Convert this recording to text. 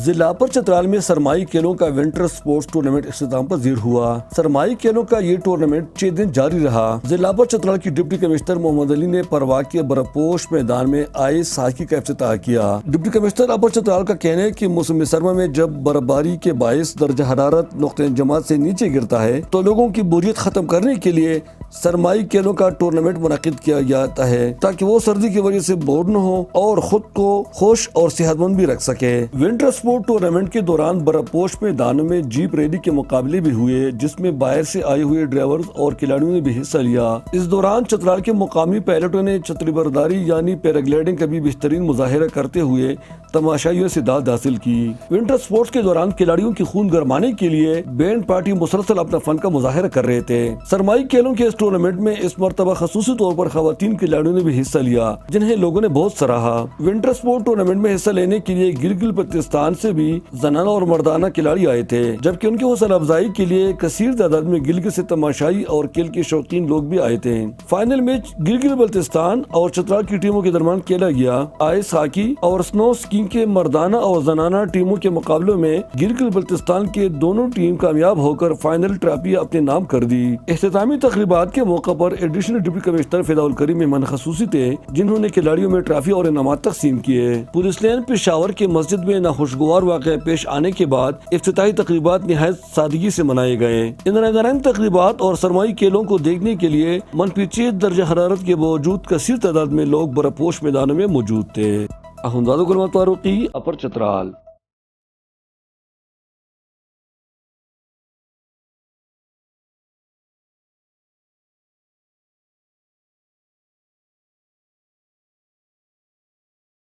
जिला पर चतराल में सरमाई खेलों का विंटर स्पोर्ट्स टूर्नामेंट इख्तिताम पजीर हुआ। सरमाई खेलों का ये टूर्नामेंट 6 दिन जारी रहा। जिला पर चतराल की डिप्टी कमिश्नर मोहम्मद अली ने परवा के बर्फपोश मैदान में आइस हॉकी का इफ्तिताह किया। डिप्टी कमिश्नर अपर चतराल का कहना है कि मौसम सरमा में जब बर्फबारी के बायस दर्जा हरारत नुक्ते जमात से नीचे गिरता है तो लोगों की बोरियत खत्म करने के लिए सरमाई खेलों का टूर्नामेंट मुनक्किद किया जाता है ताकि वो सर्दी की वजह से बोर न हो और खुद को खुश और सेहतमंद भी रख सके। विंटर स्पोर्ट टूर्नामेंट के दौरान बर्फपोश मैदानों में जीप रैली के मुकाबले भी हुए जिसमें बाहर से आए हुए ड्राइवर्स और खिलाड़ियों ने भी हिस्सा लिया। इस दौरान चतराल के मुकामी पायलटों ने छतरी बरदारी यानी पैराग्लाइडिंग का भी बेहतरीन मुजाहिरा करते हुए तमाशाइयों से दाद हासिल की। विंटर स्पोर्ट्स के दौरान खिलाड़ियों की खून गरमाने के लिए बैंड पार्टी मुसलसल अपना फन का मुजाहिरा कर रहे थे। सरमाई खेलों के इस टूर्नामेंट में इस मरतबा खसूसी तौर पर खवातीन खिलाड़ियों ने भी हिस्सा लिया जिन्हें लोगों ने बहुत सराहा। विंटर स्पोर्ट टूर्नामेंट में हिस्सा लेने के लिए गिलगित बल्तिस्तान से भी जनाना और मर्दाना खिलाड़ी आए थे जबकि उनकी हौसला अफजाई के लिए कसीर तादाद में गिलगित से तमाशाई और खेल के शौकीन लोग भी आए थे। फाइनल मैच गिलगित बल्तिस्तान और चतराल की टीमों के दरमियान खेला गया। आइस हॉकी और स्नो स्कीइंग के मर्दाना और जनाना टीमों के मुकाबलों में गिलगित बल्तिस्तान के दोनों टीम कामयाब होकर फाइनल ट्रॉफी अपने नाम कर दी। इख्तितामी तकरीबात के मौके पर एडिशनल डिप्टी कमिश्नर फिदाउल करीम मेहमान खसूसी थे जिन्होंने खिलाड़ियों में ट्रॉफी और इनामात तकसीम किए। पुलिस लाइन पेशावर के मस्जिद में नाखुशगवार वाक़या पेश आने के बाद इफ्तिताही तकरीबात निहायत सादगी से मनाए गए। इन रंगारंग तकरीबात और सरमाई खेलों को देखने के लिए मनफी 6 दर्जा हरारत के बावजूद कसीर तादाद में लोग बर्फपोश मैदानों में मौजूद थे। अपर चतराल।